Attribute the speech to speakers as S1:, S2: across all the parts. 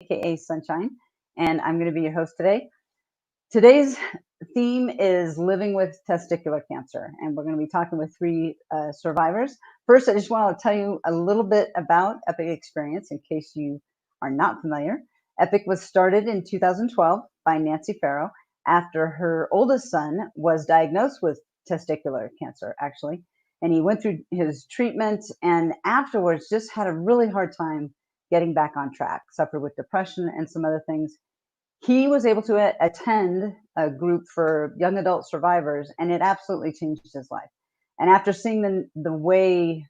S1: aka Sunshine, and I'm going to be your host today. Today's theme is living with testicular cancer, and we're going to be talking with three survivors. First, I just want to tell you a little bit about Epic Experience in case you are not familiar. Epic was started in 2012 by Nancy Ferro after her oldest son was diagnosed with testicular cancer, actually. And he went through his treatment and afterwards just had a really hard time getting back on track, suffered with depression and some other things. He was able to attend a group for young adult survivors, and it absolutely changed his life. And after seeing the way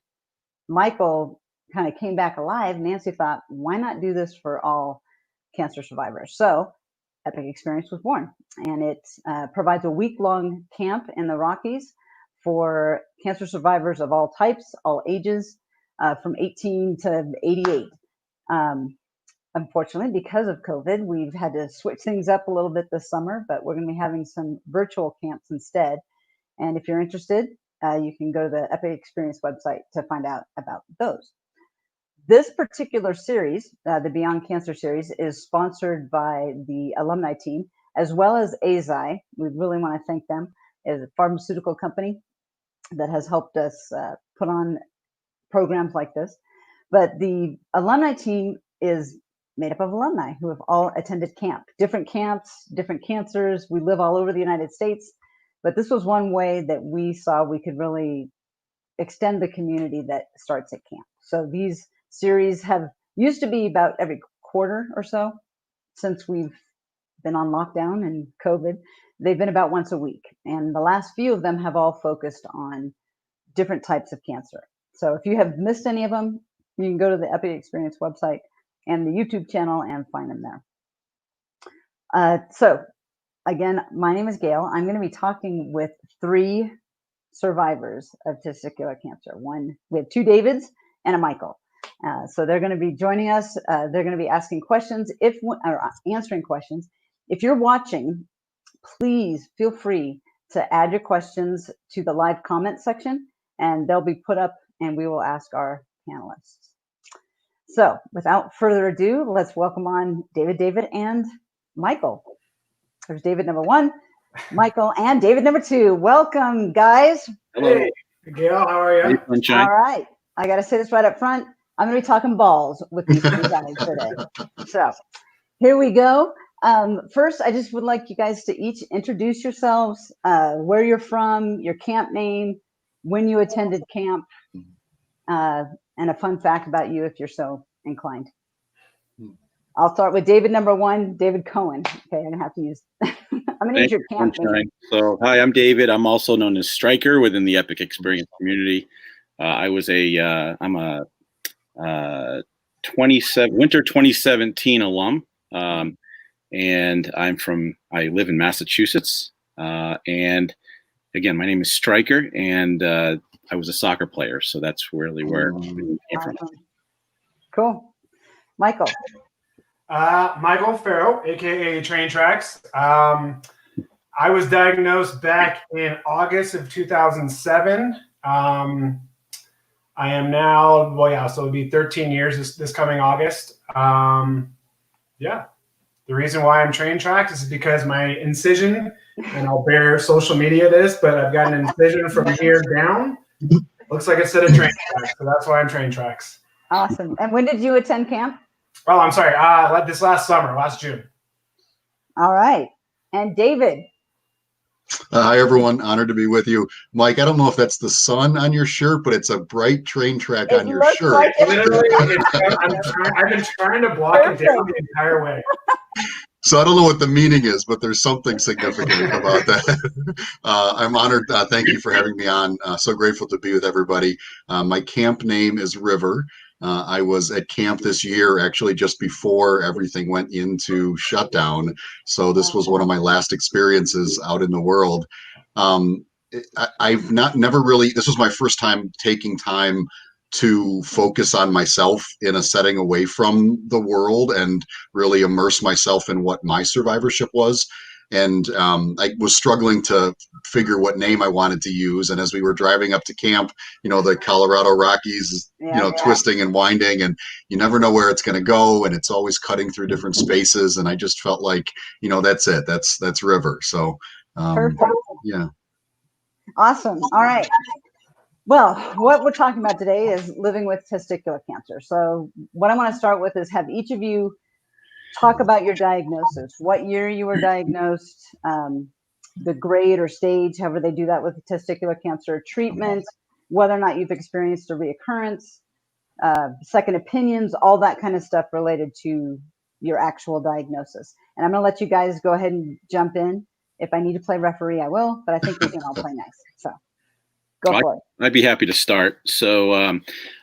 S1: Michael kind of came back alive, Nancy thought, why not do this for all cancer survivors? So Epic Experience was born, and it provides a week-long camp in the Rockies for cancer survivors of all types, all ages, from 18 to 88. Unfortunately, because of COVID, we've had to switch things up a little bit this summer, but we're going to be having some virtual camps instead. And if you're interested, you can go to the Epic Experience website to find out about those. This particular series, the Beyond Cancer series, is sponsored by the alumni team, as well as AZI. We really want to thank them as a pharmaceutical company that has helped us put on programs like this. But the alumni team is made up of alumni who have all attended camp, different camps, different cancers. We live all over the United States, but this was one way that we saw we could really extend the community that starts at camp. So these series have used to be about every quarter or so since we've been on lockdown and COVID. They've been about once a week. And the last few of them have all focused on different types of cancer. So if you have missed any of them, you can go to the Epic Experience website and the YouTube channel and find them there. So again, my name is Gail. I'm going to be talking with three survivors of testicular cancer. We have two Davids and a Michael. So they're going to be joining us. They're going to be asking questions or answering questions. If you're watching, please feel free to add your questions to the live comment section, and they'll be put up and we will ask our panelists. So without further ado, let's welcome on David, and Michael. There's David number one, Michael, and David number two. Welcome, guys.
S2: Hello. Hey, Gail, how are you?
S1: All right. I got to say this right up front. I'm going to be talking balls with these three guys today. So here we go. First, I just would like you guys to each introduce yourselves, where you're from, your camp name, when you attended camp, and a fun fact about you if you're so inclined. I'll start with David number one, David Cohen. Okay, I'm gonna have to use. I'm gonna use your camp name.
S3: So, hi, I'm David. I'm also known as Striker within the Epic Experience community. I'm a winter 2017 alum, and I live in Massachusetts. And again, my name is Striker, and I was a soccer player, so that's really where it came from.
S1: Cool. Michael.
S2: Michael Ferro, aka Train Tracks. I was diagnosed back in August of 2007. I am now, so it'll be 13 years this coming August. Yeah. The reason why I'm Train Tracks is because my incision, and I'll bear social media this, but I've got an incision from here down. Looks like a set of train tracks, so that's why I'm Train Tracks.
S1: Awesome. And when did you attend camp?
S2: Oh, I'm sorry. This last summer, last June.
S1: All right. And David.
S4: Hi, everyone. Honored to be with you. Mike, I don't know if that's the sun on your shirt, but it's a bright train track on your shirt.
S2: Like literally, I've been trying to block it down the entire way.
S4: So I don't know what the meaning is, but there's something significant about that. I'm honored. Thank you for having me on. So grateful to be with everybody. My camp name is River. I was at camp this year, actually just before everything went into shutdown. So this was one of my last experiences out in the world. I've never really, this was my first time taking time to focus on myself in a setting away from the world and really immerse myself in what my survivorship was. And I was struggling to figure what name I wanted to use. And as we were driving up to camp, the Colorado Rockies, twisting and winding, and you never know where it's going to go. And it's always cutting through different spaces. And I just felt like, that's it. That's River. So,
S1: Perfect.
S4: yeah.
S1: Awesome. All right. Well, what we're talking about today is living with testicular cancer. So what I want to start with is have each of you talk about your diagnosis, what year you were diagnosed, the grade or stage, however they do that with testicular cancer, treatment, whether or not you've experienced a reoccurrence, second opinions, all that kind of stuff related to your actual diagnosis. And I'm going to let you guys go ahead and jump in. If I need to play referee, I will, but I think we can all play nice. So go for it.
S3: I'd be happy to start. So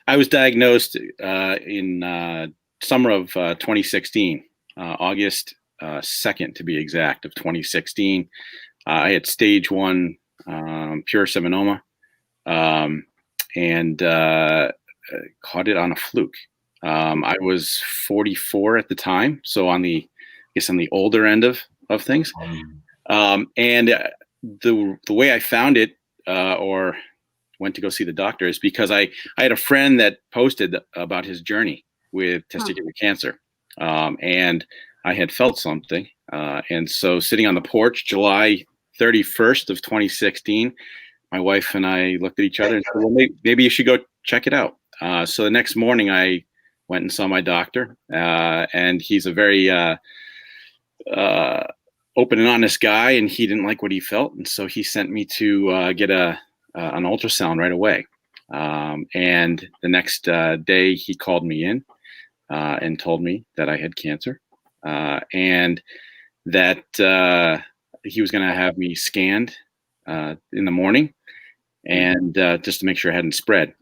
S3: I was diagnosed in summer of 2016. August 2nd, to be exact, of 2016. I had stage 1 pure seminoma and caught it on a fluke. I was 44 at the time, so on the older end of things. And the way I found it or went to go see the doctor is because I had a friend that posted about his journey with testicular cancer. And I had felt something. And so sitting on the porch, July 31st of 2016, my wife and I looked at each other and said, well, maybe you should go check it out. So the next morning I went and saw my doctor, and he's a very open and honest guy, and he didn't like what he felt. And so he sent me to get an ultrasound right away. And the next day he called me in. And told me that I had cancer, and that he was going to have me scanned in the morning, and just to make sure I hadn't spread.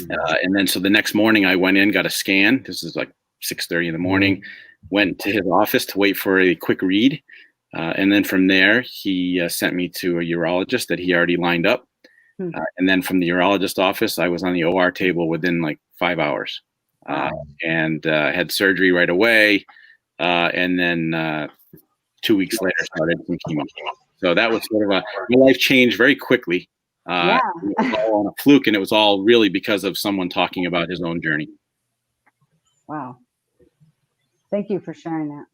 S3: And then so the next morning I went in, got a scan. This is like 6:30 in the morning. Went to his office to wait for a quick read, and then from there he sent me to a urologist that he already lined up. And then from the urologist office, I was on the OR table within like 5 hours. And had surgery right away, and then 2 weeks later started some chemo. So that was sort of my life changed very quickly. It was all on a fluke, and it was all really because of someone talking about his own journey.
S1: Wow. Thank you for sharing that.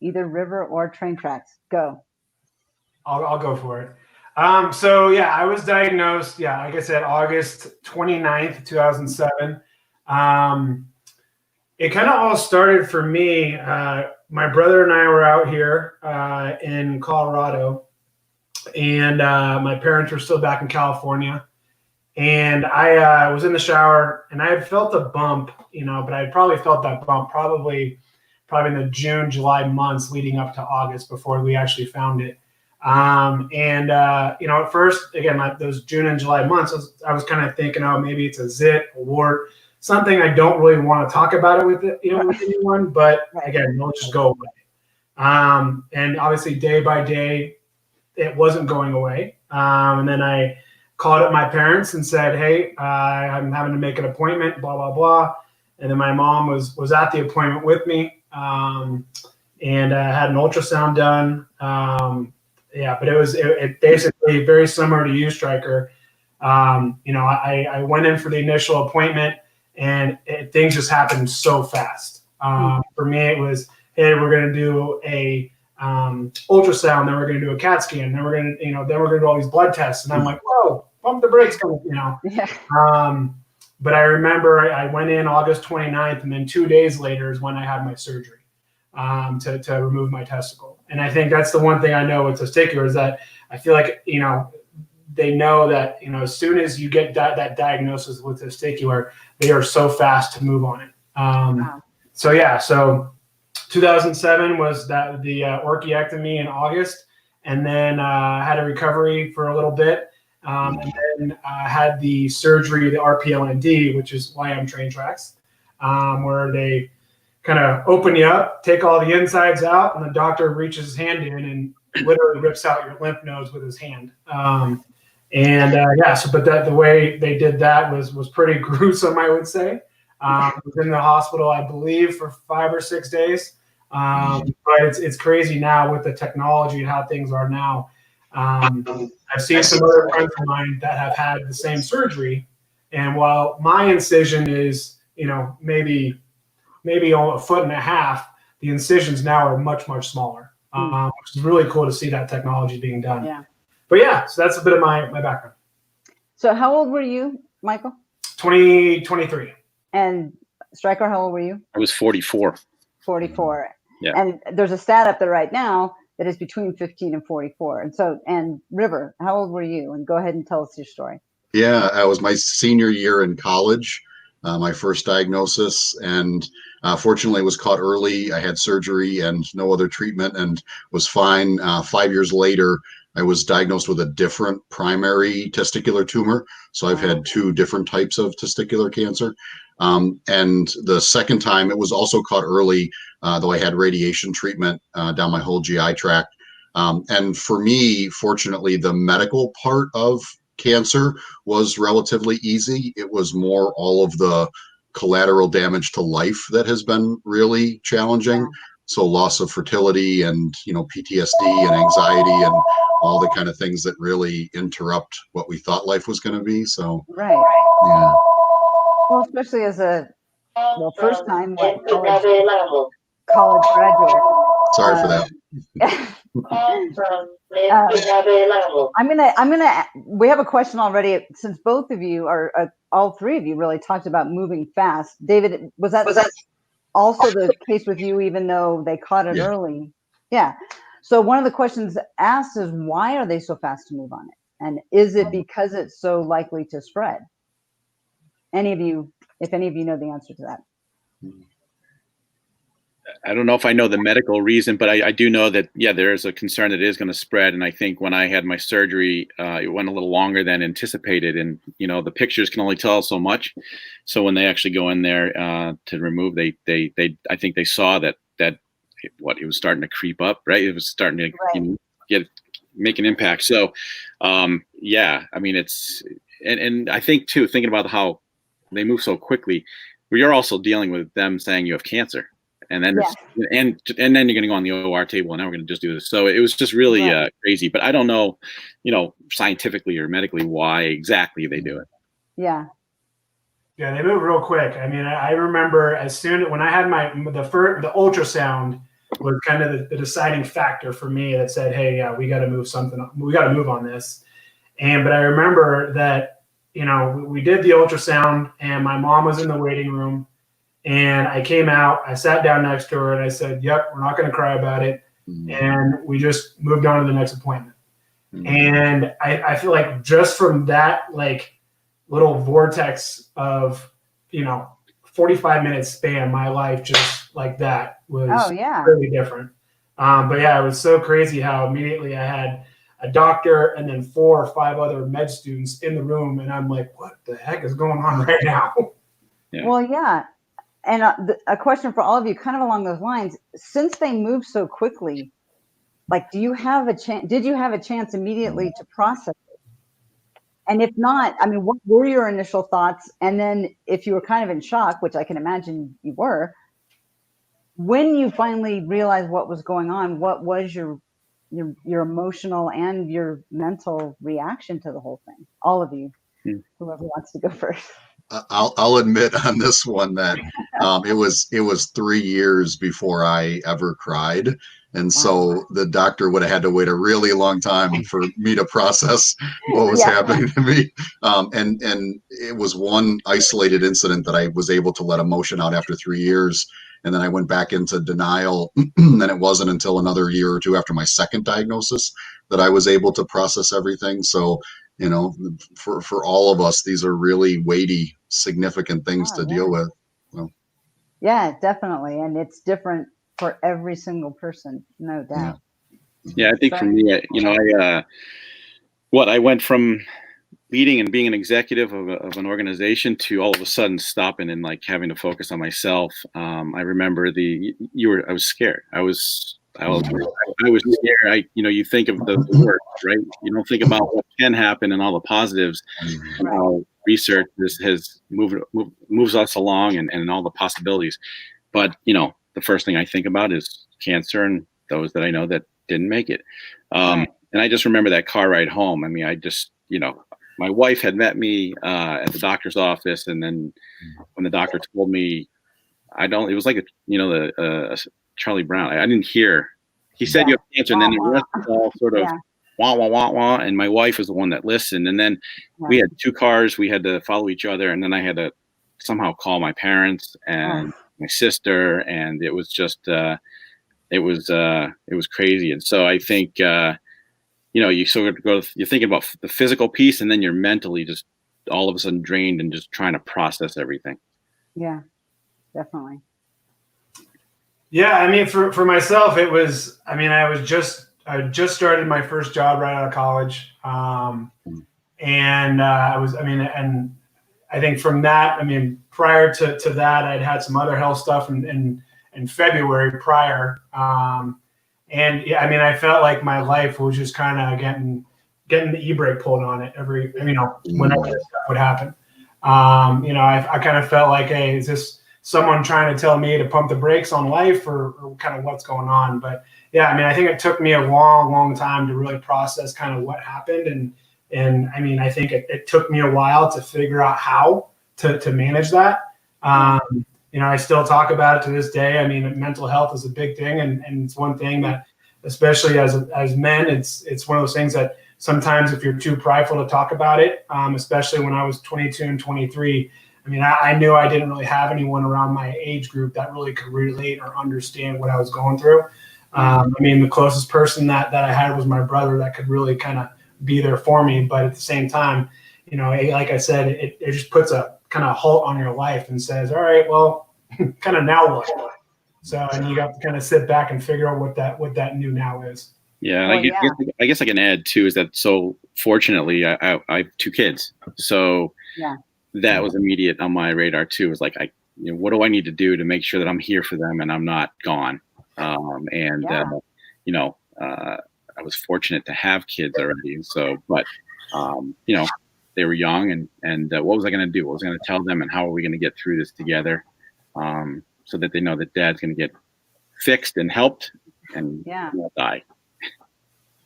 S1: Either River or Train Tracks. Go.
S2: I'll go for it. So yeah, I was diagnosed, like I said, August 29th, 2007. It kind of all started for me. My brother and I were out here in Colorado, and my parents were still back in California. And I was in the shower, and I had felt a bump, but I had probably felt that bump probably in the June, July months leading up to August before we actually found it. At first, again, like those June and July months, I was kind of thinking, oh, maybe it's a zit, a wart, something I don't really want to talk about it with anyone, but again, it'll just go away. And obviously day by day, it wasn't going away. And then I called up my parents and said, hey, I'm having to make an appointment, blah, blah, blah. And then my mom was at the appointment with me, and had an ultrasound done. But it basically very similar to you, Stryker. I went in for the initial appointment, and things just happened so fast. For me, it was, hey, we're going to do a ultrasound, then we're going to do a CAT scan, then we're going to, then we're going to do all these blood tests, and I'm like, whoa, pump the brakes, But I remember I went in August 29th, and then 2 days later is when I had my surgery to remove my testicle. And I think that's the one thing I know with testicular is that I feel like, they know that, as soon as you get that diagnosis with testicular, they are so fast to move on it. Wow. So 2007 was the orchiectomy in August, and then I had a recovery for a little bit, and then I had the surgery, the RPLND, which is why I'm train tracks, where they kind of open you up, take all the insides out, and the doctor reaches his hand in and literally rips out your lymph nodes with his hand. But the way they did that was pretty gruesome, I would say. I was in the hospital, I believe, for 5 or 6 days. But it's crazy now with the technology and how things are now. I've seen some other friends of mine that have had the same surgery, and while my incision is, maybe a foot and a half, the incisions now are much, much smaller, which is really cool to see that technology being done.
S1: Yeah.
S2: But yeah, so that's a bit of my background.
S1: So how old were you, Michael?
S2: 23.
S1: And Stryker, how old were you?
S3: I was 44.
S1: 44.
S3: Yeah.
S1: And there's a stat up there right now that is between 15 and 44. And River, how old were you? And go ahead and tell us your story.
S4: Yeah, I was my senior year in college, my first diagnosis, and fortunately was caught early. I had surgery and no other treatment and was fine. 5 years later, I was diagnosed with a different primary testicular tumor. So I've had 2 different types of testicular cancer. And the second time, it was also caught early, though I had radiation treatment down my whole GI tract. And for me, fortunately, the medical part of cancer was relatively easy. It was more all of the collateral damage to life that has been really challenging. So loss of fertility and, PTSD and anxiety and all the kind of things that really interrupt what we thought life was going to be. So,
S1: Right.
S4: yeah.
S1: Well, especially as first time college graduate.
S4: Sorry for that.
S1: We have a question already, since both of you are, all three of you really talked about moving fast. David, was that also the case with you, even though they caught it early? Yeah. So one of the questions asked is, why are they so fast to move on it? And is it because it's so likely to spread? If any of you know the answer to that.
S3: I don't know if I know the medical reason, but I do know that, there is a concern that it is going to spread. And I think when I had my surgery, it went a little longer than anticipated. And, the pictures can only tell so much. So when they actually go in there to remove, I think they saw that it was starting to creep up, right? It was starting to make an impact. So, I mean, it's, and I think too, thinking about how they move so quickly, you're also dealing with them saying you have cancer. And then, and then you're going to go on the OR table, and now we're going to just do this. So it was just really crazy. But I don't know, scientifically or medically why exactly they do it.
S1: Yeah.
S2: Yeah, they move real quick. I mean, I remember when I had the ultrasound was kind of the deciding factor for me that said, hey, we got to move something. We got to move on this. But I remember that, we did the ultrasound, and my mom was in the waiting room. And I came out, I sat down next to her, and I said, yep, we're not going to cry about it. Mm-hmm. And we just moved on to the next appointment. Mm-hmm. And I feel like just from that, little vortex of, 45-minute span, my life just like that was really different. But it was so crazy how immediately I had a doctor and then 4 or 5 other med students in the room. And I'm like, what the heck is going on right now?
S3: Yeah.
S1: Well, yeah. And a question for all of you, kind of along those lines, since they move so quickly, did you have a chance immediately to process it? And if not, I mean, what were your initial thoughts? And then if you were kind of in shock, which I can imagine you were, when you finally realized what was going on, what was your emotional and your mental reaction to the whole thing? All of you, whoever wants to go first.
S4: I'll admit on this one that it was 3 years before I ever cried. And so the doctor would have had to wait a really long time for me to process what was happening to me. And it was one isolated incident that I was able to let emotion out after 3 years. And then I went back into denial. And it wasn't until another year or two after my second diagnosis that I was able to process everything. So, for all of us, these are really weighty, significant things to deal with. So.
S1: Yeah, definitely. And it's different for every single person, no doubt.
S3: Yeah, I think for me, I went from leading and being an executive of an organization to all of a sudden stopping and having to focus on myself. I remember I was scared. I was scared. You think of the worst, right? You don't think about what can happen and all the positives. How research has moves us along and all the possibilities. But the first thing I think about is cancer and those that I know that didn't make it.
S1: Right.
S3: And I just remember that car ride home. I mean, I just, my wife had met me at the doctor's office, and then when the doctor told me, it was like Charlie Brown. I didn't hear. He said you have cancer, and then the rest was all sort of wah wah wah wah. And my wife was the one that listened. And then we had 2 cars. We had to follow each other, and then I had to somehow call my parents and my sister, and it was just it was crazy. And so I think you sort of you're thinking about the physical piece, and then you're mentally just all of a sudden drained and just trying to process everything.
S1: Yeah, definitely.
S2: Yeah, I mean, for myself, it was. I mean, I just started my first job right out of college, and and I think from that, I mean, prior to that, I'd had some other health stuff in February prior, and yeah, I mean, I felt like my life was just kind of getting the e-brake pulled on it whenever this stuff would happen. I kind of felt like, hey, is this someone trying to tell me to pump the brakes on life, or kind of what's going on? But yeah, I mean, I think it took me a long time to really process kind of what happened. And I mean, I think it took me a while to figure out how to manage that. I still talk about it to this day. I mean, mental health is a big thing. And it's one thing that, especially as men, it's one of those things that sometimes if you're too prideful to talk about it, especially when I was 22 and 23, I mean, I knew I didn't really have anyone around my age group that really could relate or understand what I was going through. I mean, the closest person that I had was my brother that could really kind of be there for me. But at the same time, like I said, it just puts a kind of halt on your life and says, all right, well, kind of now what? So, and you have to kind of sit back and figure out what that new now is.
S3: Yeah, I guess I can add too is that, so fortunately I have 2 kids, so that was immediate on my radar too. It was like, what do I need to do to make sure that I'm here for them and I'm not gone? I was fortunate to have kids already, and so, but they were young, and what was I going to do? What was I going to tell them, and how are we going to get through this together, so that they know that Dad's going to get fixed and helped and won't die.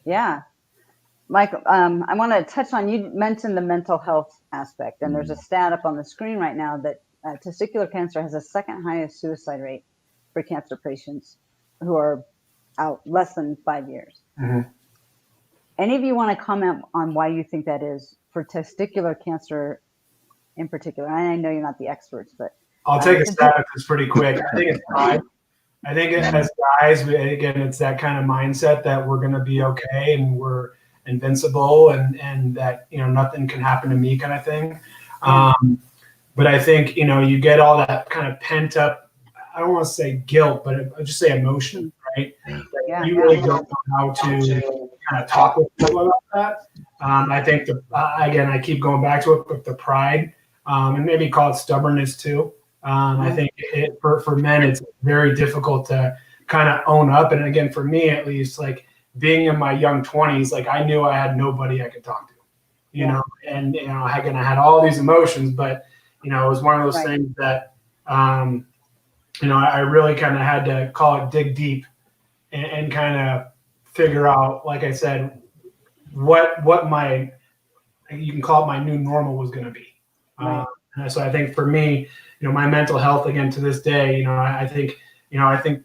S1: Yeah. Michael, I want to touch on, you mentioned the mental health aspect, and there's a stat up on the screen right now that testicular cancer has the 2nd highest suicide rate for cancer patients who are out less than 5 years.
S2: Mm-hmm.
S1: Any of you want to comment on why you think that is for testicular cancer in particular? I know you're not the experts, but
S2: I'll take a stab at this pretty quick. I think it's pride. I think as guys, again, it's that kind of mindset that we're going to be okay and we're invincible and that, nothing can happen to me kind of thing. But I think, you get all that kind of pent up, I don't want to say guilt, but I just say emotion, right? You really don't know how to kind of talk with people about that. I think again, I keep going back to it, but the pride, and maybe call it stubbornness too. I think for men, it's very difficult to kind of own up. And again, for me, at least, like being in my young 20s, like I knew I had nobody I could talk to, and, I had all these emotions, but, it was one of those things that, I really kind of had to call it dig deep and kind of figure out, like I said, what you can call it my new normal was going to be. And so I think for me, my mental health, again, to this day, I think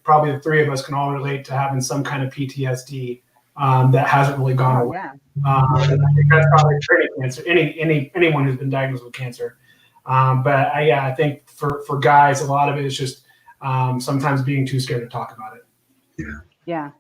S2: probably the 3 of us can all relate to having some kind of PTSD that hasn't really gone away. I think that's probably cancer, anyone who's been diagnosed with cancer. But I think for guys, a lot of it is just sometimes being too scared to talk about it.
S1: Yeah.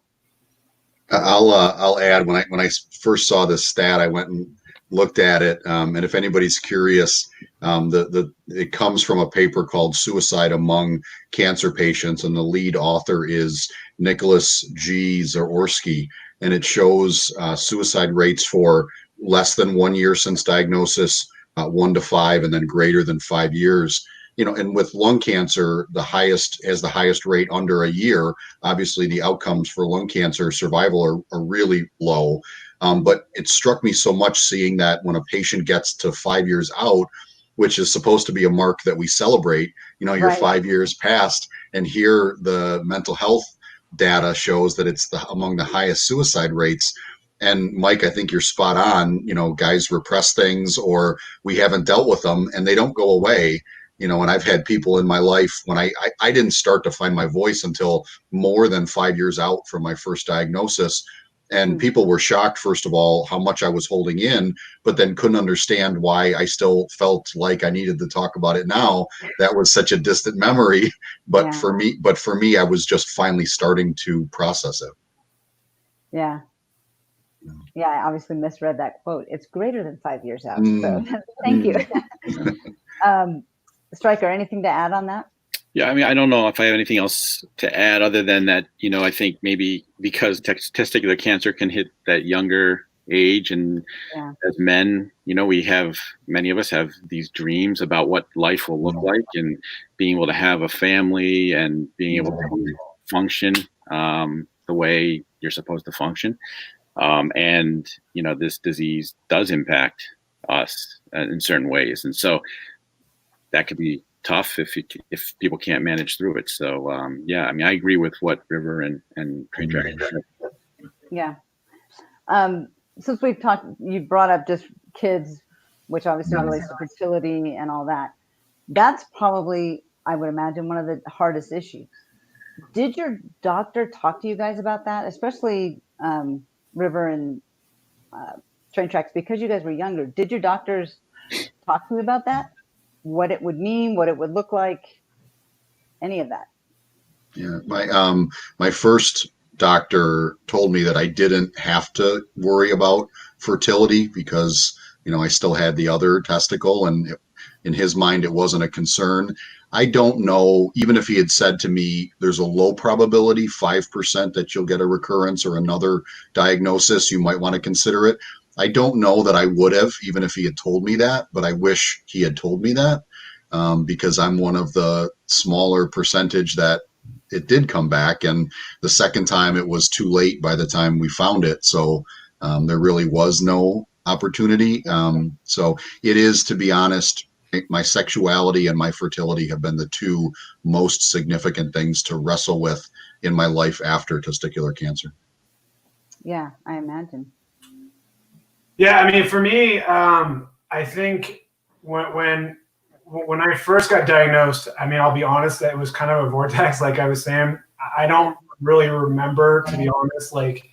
S4: I'll add, when I first saw this stat, I went and looked at it, and if anybody's curious, it comes from a paper called Suicide Among Cancer Patients, and the lead author is Nicholas G. Zaorski, and it shows suicide rates for less than 1 year since diagnosis, 1 to 5, and then greater than 5 years. And with lung cancer, the highest rate under a year. Obviously, the outcomes for lung cancer survival are really low. But it struck me so much seeing that when a patient gets to 5 years out, which is supposed to be a mark that we celebrate. You're
S1: Right.
S4: 5 years past, and here the mental health data shows that it's among the highest suicide rates. And Mike, I think you're spot on. Guys repress things, or we haven't dealt with them, and they don't go away. And I've had people in my life when I didn't start to find my voice until more than 5 years out from my first diagnosis. And people were shocked, first of all, how much I was holding in, but then couldn't understand why I still felt like I needed to talk about it now. That was such a distant memory. But for me, I was just finally starting to process it.
S1: Yeah. Yeah, I obviously misread that quote. It's greater than 5 years out. So thank you. Stryker, anything to add on that?
S3: Yeah, I mean, I don't know if I have anything else to add other than that, I think maybe because testicular cancer can hit that younger age, and as men, many of us have these dreams about what life will look like, and being able to have a family and being able to function the way you're supposed to function. And this disease does impact us in certain ways. And so that could be tough if people can't manage through it. So, I mean, I agree with what River and Train Track said.
S1: Yeah. Since we've talked, you brought up just kids, which obviously relates to fertility and all that. That's probably, I would imagine, one of the hardest issues. Did your doctor talk to you guys about that, especially River and Train Tracks, because you guys were younger? Did your doctors talk to you about that? What it would mean, what it would look like, any of that?
S4: Yeah, my first doctor told me that I didn't have to worry about fertility because I still had the other testicle, and in his mind it wasn't a concern. I don't know, even if he had said to me there's a low probability, 5%, that you'll get a recurrence or another diagnosis, you might want to consider it. I don't know that I would have, even if he had told me that, but I wish he had told me that, because I'm one of the smaller percentage that it did come back. And the second time it was too late by the time we found it. So there really was no opportunity. So it is, to be honest, my sexuality and my fertility have been the two most significant things to wrestle with in my life after testicular cancer.
S1: Yeah, I imagine.
S2: Yeah, I mean, for me, I think when I first got diagnosed, I mean, I'll be honest, that it was kind of a vortex, like I was saying. I don't really remember, to be honest, like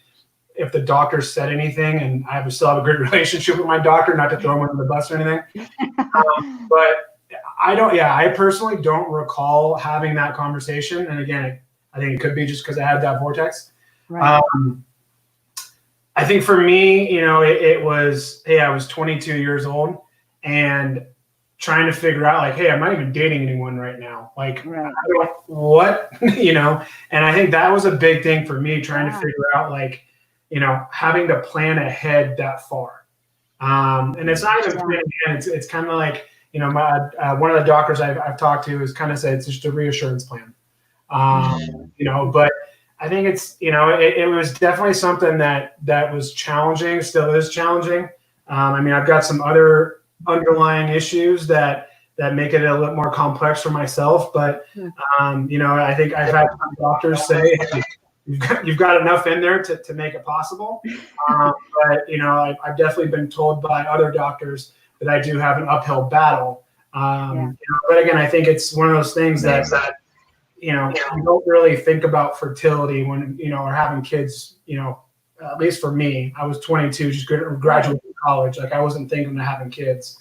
S2: if the doctor said anything, and I still have a great relationship with my doctor, not to throw him under the bus or anything. But I personally don't recall having that conversation. And again, I think it could be just because I had that vortex.
S1: Right.
S2: I think for me, it was, hey, I was 22 years old and trying to figure out, like, hey, I'm not even dating anyone right now. Like,
S1: Right.
S2: what? And I think that was a big thing for me, trying to figure out, like, having to plan ahead that far. And it's not even planning ahead. It's kind of like, one of the doctors I've talked to has kind of said it's just a reassurance plan. But I think it's, it was definitely something that was challenging, still is challenging. I mean, I've got some other underlying issues that make it a little more complex for myself. But, I think I've had some doctors say, hey, you've got enough in there to make it possible. But, I've definitely been told by other doctors that I do have an uphill battle. But again, I think it's one of those things that you don't really think about fertility when, or having kids, at least for me, I was 22, just graduating from college. Like, I wasn't thinking of having kids.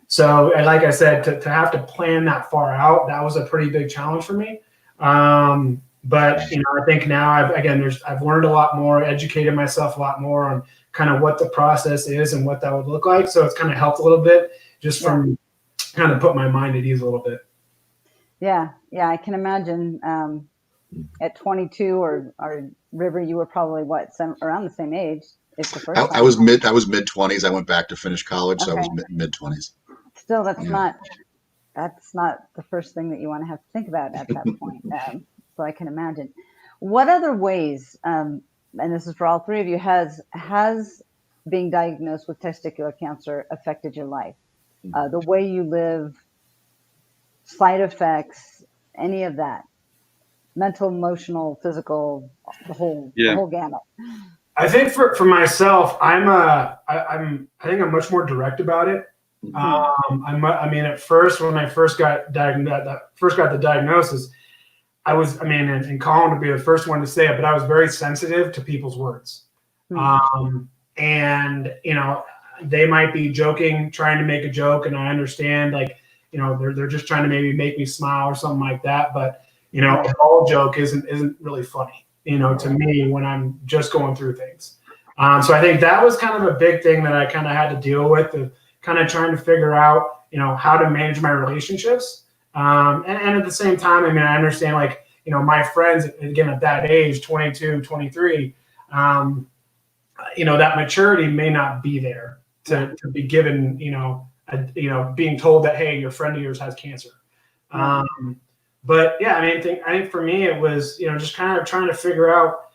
S2: So, and like I said, to have to plan that far out, that was a pretty big challenge for me. But, I think now I've learned a lot more, educated myself a lot more on kind of what the process is and what that would look like. So it's kind of helped a little bit just from kind of put my mind at ease a little bit.
S1: Yeah, I can imagine. At 22 or River, you were probably around the same age. It's the first time.
S4: I was mid 20s. I went back to finish college, so I was mid 20s.
S1: Still, that's not the first thing that you want to have to think about at that point. So I can imagine. What other ways, and this is for all three of you, has being diagnosed with testicular cancer affected your life? the way you live, side effects, any of that, mental, emotional, physical, the whole gamut.
S2: I think for myself, I think I'm much more direct about it. I mean, at first, when I first got the diagnosis, I was, and Colin would be the first one to say it, but I was very sensitive to people's words. And, they might be joking, trying to make a joke, and I understand, like, they're just trying to maybe make me smile or something like that. But, a whole joke isn't really funny, to me when I'm just going through things. So I think that was kind of a big thing that I kind of had to deal with, of kind of trying to figure out, how to manage my relationships. And at the same time, I understand, like, my friends, again, at that age, 22, 23, that maturity may not be there to be given, being told that, hey, your friend of yours has cancer. But yeah, I think for me, it was, just kind of trying to figure out,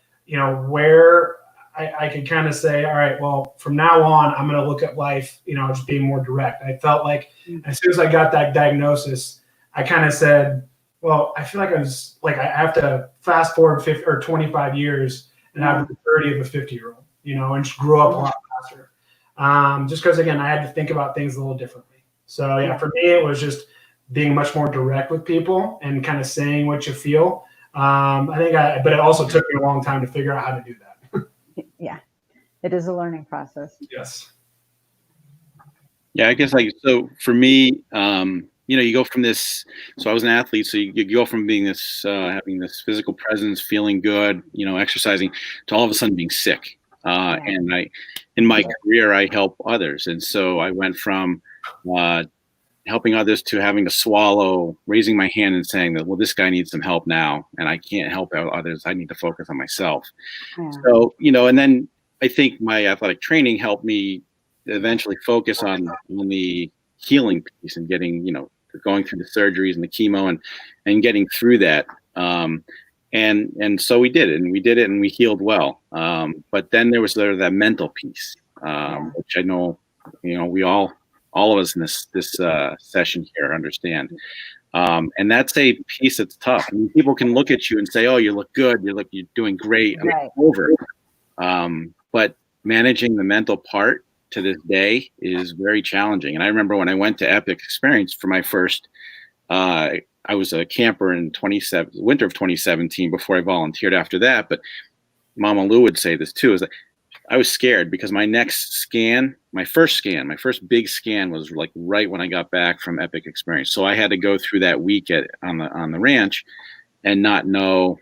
S2: where I could kind of say, all right, well, from now on, I'm going to look at life, just being more direct. I felt like as soon as I got that diagnosis, I kind of said, well, I feel like I have to fast forward 25 years and have the maturity of a 50-year-old, and just grow up a lot faster. Just because, again, I had to think about things a little differently. So yeah, for me, it was just being much more direct with people and kind of saying what you feel. But it also took me a long time to figure out how to do that.
S1: Yeah, it is a learning process.
S2: Yes.
S3: Yeah, I guess so for me, you go from this, so I was an athlete, so you go from being this, having this physical presence, feeling good, exercising, to all of a sudden being sick. And in my career, I help others. And so I went from helping others to having to swallow, raising my hand and saying that, well, this guy needs some help now, and I can't help out others. I need to focus on myself. So, and then I think my athletic training helped me eventually focus on the healing piece and getting, going through the surgeries and the chemo and getting through that. And so we did it, and we healed well. But then there was that mental piece, which I know, we all of us in this session here understand. And that's a piece that's tough. People can look at you and say, oh, you look good. You're doing great. I'm over. But managing the mental part to this day is very challenging. And I remember when I went to Epic Experience for my first, I was a camper in winter of 2017 before I volunteered after that. But Mama Lou would say this too, is that I was scared because my next scan, my first big scan was like right when I got back from Epic Experience. So I had to go through that week on the ranch and not know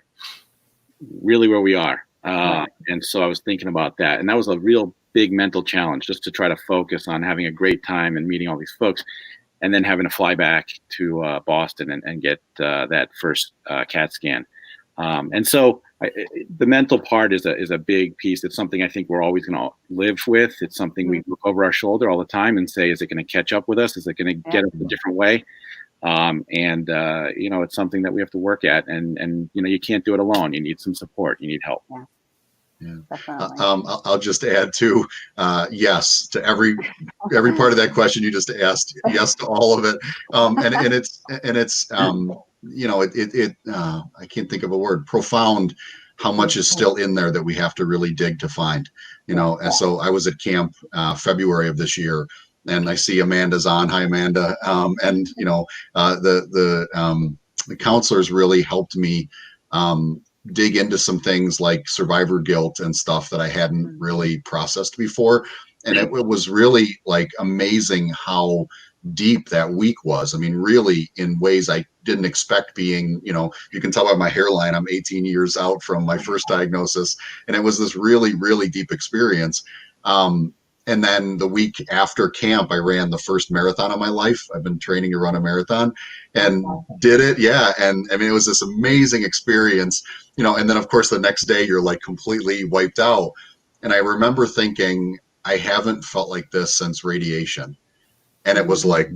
S3: really where we are. And so I was thinking about that. And that was a real big mental challenge, just to try to focus on having a great time and meeting all these folks, and then having to fly back to Boston and get that first CAT scan. And so the mental part is a big piece. It's something I think we're always going to live with. It's something we look over our shoulder all the time and say, is it going to catch up with us? Is it going to get us a different way? It's something that we have to work at, and you can't do it alone. You need some support. You need help.
S4: Yeah. I'll just add to yes to every part of that question you just asked. Yes to all of it. I can't think of a word. Profound. How much is still in there that we have to really dig to find. And so I was at camp February of this year, and I see Amanda's on. Hi, Amanda. The counselors really helped me dig into some things like survivor guilt and stuff that I hadn't really processed before. And it was really like amazing how deep that week was. I mean, really in ways I didn't expect, being, you can tell by my hairline, I'm 18 years out from my first diagnosis. And it was this really, really deep experience. And then the week after camp, I ran the first marathon of my life. I've been training to run a marathon and did it. Yeah. And I mean, it was this amazing experience, and then of course the next day you're like completely wiped out. And I remember thinking, I haven't felt like this since radiation. And it was like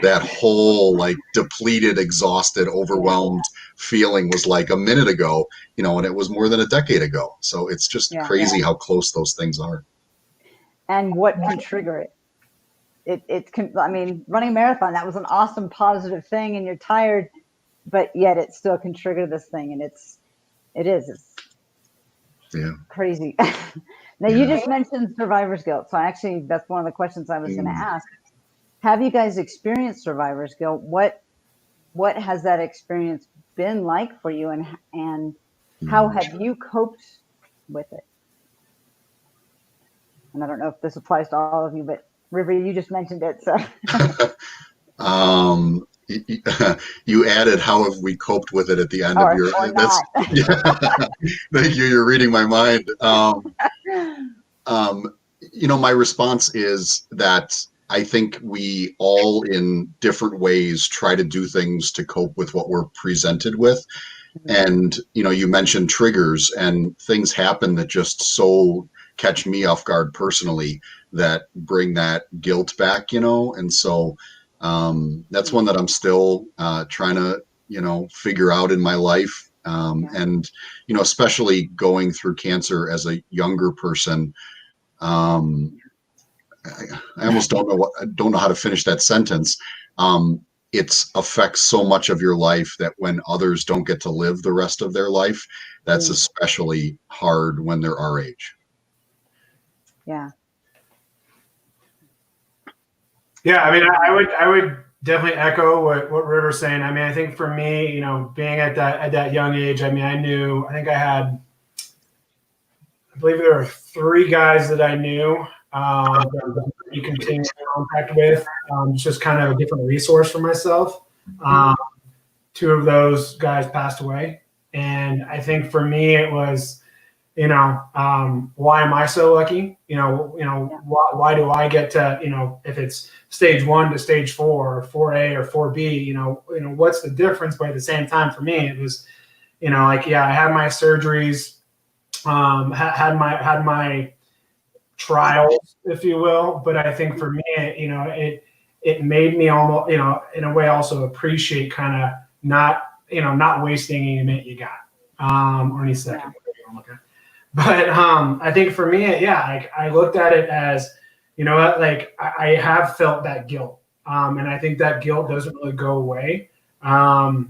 S4: that whole like depleted, exhausted, overwhelmed feeling was like a minute ago, and it was more than a decade ago. So it's just crazy how close those things are.
S1: And what can trigger it? I mean, running a marathon, that was an awesome positive thing, and you're tired, but yet it still can trigger this thing, and it's
S4: Yeah.
S1: crazy. Now, you just mentioned survivor's guilt. So actually, that's one of the questions I was going to ask. Have you guys experienced survivor's guilt? What has that experience been like for you, and how have you coped with it? And I don't know if this applies to all of you, but River, you just mentioned it. So
S4: you added how have we coped with it at the end of your
S1: or not.
S4: Thank you, you're reading my mind. My response is that I think we all in different ways try to do things to cope with what we're presented with. And you mentioned triggers, and things happen that just so catch me off guard personally that bring that guilt back, and so that's one that I'm still trying to figure out in my life. And especially going through cancer as a younger person, I almost don't know how to finish that sentence. It affects so much of your life that when others don't get to live the rest of their life, that's especially hard when they're our age.
S1: Yeah.
S2: Yeah, I mean, I would definitely echo what River's saying. I mean, I think for me, being at that young age, I mean, I believe there were 3 guys that I knew that you continue contact with. Just kind of a different resource for myself. 2 of those guys passed away, and I think for me it was, why am I so lucky? Why do I get to, if it's stage 1 to stage 4 or 4A or 4B, what's the difference? But at the same time, for me, it was, I had my surgeries, had my trials, if you will. But I think for me, it made me almost, in a way also appreciate kind of not wasting any minute you got, or any second. Yeah. But I think for me, I looked at it as, I have felt that guilt, and I think that guilt doesn't really go away. I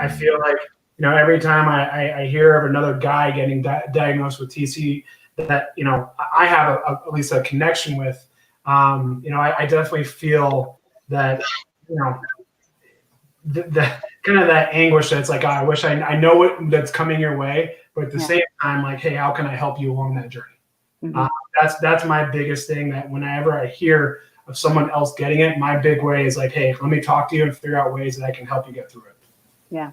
S2: feel like, every time I hear of another guy getting diagnosed with TC that, I have at least a connection with, I definitely feel that, the kind of that anguish that's like, I wish I know what that's coming your way, but at the same time, like, hey, how can I help you along that journey? That's my biggest thing, that whenever I hear of someone else getting it, my big way is like, hey, let me talk to you and figure out ways that I can help you get through it.
S1: Yeah.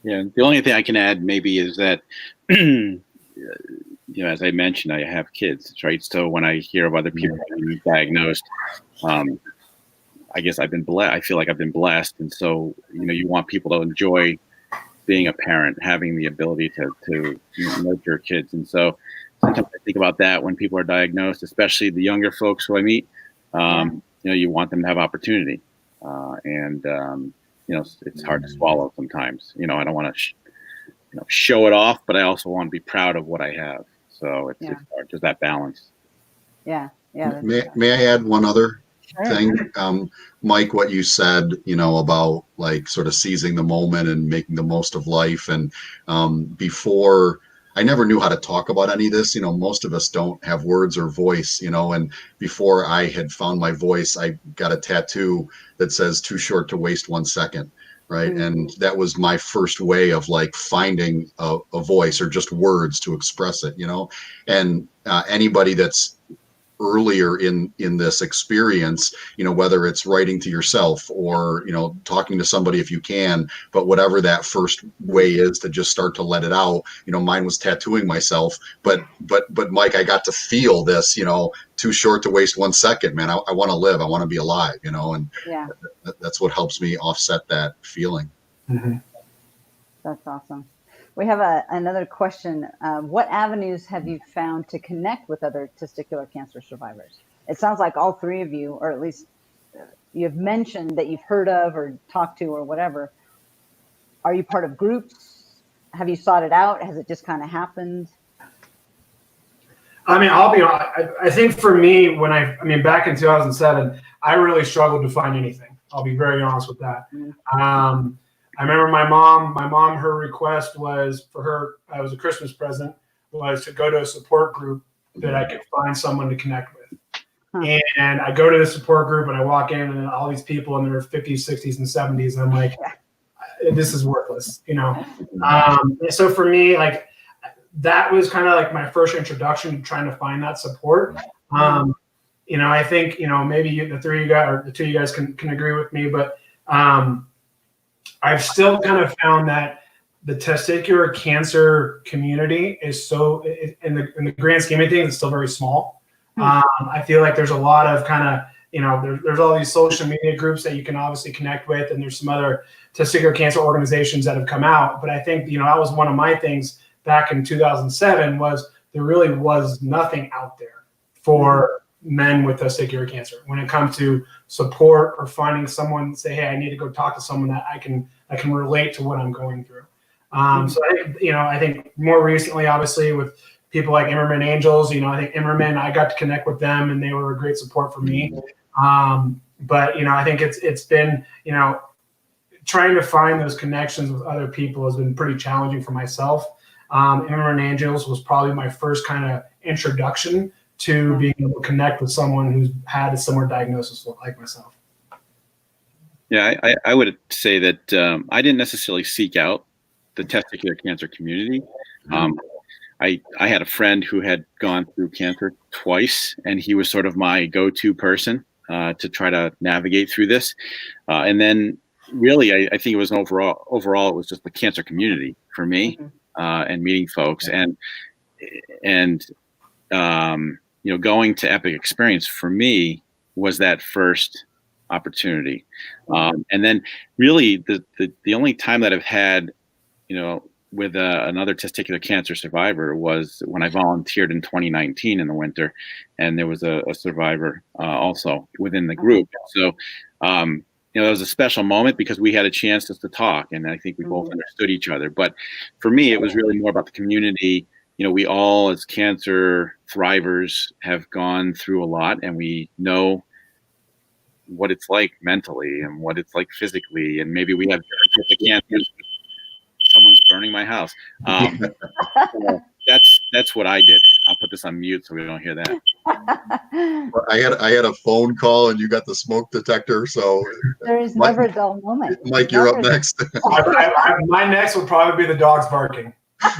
S3: Yeah. The only thing I can add maybe is that, as I mentioned, I have kids, right? So when I hear of other people being diagnosed, I guess I've been blessed. I feel like I've been blessed. And so, you want people to enjoy being a parent, having the ability to nurture kids. And so sometimes I think about that when people are diagnosed, especially the younger folks who I meet. You want them to have opportunity. It's hard to swallow sometimes. I don't want to show it off, but I also want to be proud of what I have. So it's hard, just that balance.
S1: Yeah.
S4: May I add one other thing? Mike, what you said, about like sort of seizing the moment and making the most of life. And before, I never knew how to talk about any of this. Most of us don't have words or voice, and before I had found my voice, I got a tattoo that says "too short to waste 1 second." Right. And that was my first way of like finding a voice or just words to express it, and anybody that's earlier in this experience, whether it's writing to yourself or, talking to somebody if you can, but whatever that first way is to just start to let it out, mine was tattooing myself, but Mike, I got to feel this, too short to waste 1 second, man. I want to live. I want to be alive, and that's what helps me offset that feeling.
S1: That's awesome. We have another question. What avenues have you found to connect with other testicular cancer survivors? It sounds like all 3 of you, or at least you've mentioned that you've heard of or talked to or whatever. Are you part of groups? Have you sought it out? Has it just kind of happened?
S2: I mean, I'll be honest. I think for me, back in 2007, I really struggled to find anything. I'll be very honest with that. I remember my mom, her request was for her, it was a Christmas present, was to go to a support group that I could find someone to connect with. And I go to the support group and I walk in and all these people in their 50s, 60s, and 70s. And I'm like, this is worthless, you know? So for me, like, that was kind of like my first introduction to trying to find that support. You know, I think, you know, maybe the three of you guys or the two of you guys can agree with me, but I've still kind of found that the testicular cancer community is so, in the grand scheme of things, it's still very small. I feel like there's a lot of kind of, you know, there's all these social media groups that you can obviously connect with, and there's some other testicular cancer organizations that have come out. But I think, you know, that was one of my things back in 2007 was there really was nothing out there for men with testicular cancer when it comes to support or finding someone, say, hey, I need to go talk to someone that I can relate to what I'm going through. So I think more recently, obviously, with people like Immerman Angels, you know, I think Immerman, I got to connect with them and they were a great support for me. But, you know, I think it's been, you know, trying to find those connections with other people has been pretty challenging for myself. Immerman Angels was probably my first kind of introduction to being able to connect with someone who's had a similar diagnosis like myself.
S3: Yeah, I would say that I didn't necessarily seek out the testicular cancer community. I had a friend who had gone through cancer twice, and he was sort of my go-to person to try to navigate through this. And then really, I think it was overall, it was just the cancer community for me, and meeting folks and you know, going to Epic Experience for me was that first opportunity. And then really the only time that I've had, you know, with another testicular cancer survivor was when I volunteered in 2019 in the winter, and there was a survivor also within the group. So, you know, it was a special moment because we had a chance just to talk, and I think we both understood each other. But for me, it was really more about the community. You know, we all as cancer thrivers have gone through a lot, and we know what it's like mentally and what it's like physically, and maybe we have different types of cancers. Someone's burning my house. So that's what I did. I'll put this on mute so we don't hear that.
S4: I had a phone call and you got the smoke detector. So
S1: there is never a dull moment.
S4: Mike, you're up next.
S2: My next would probably be the dogs barking.
S4: Can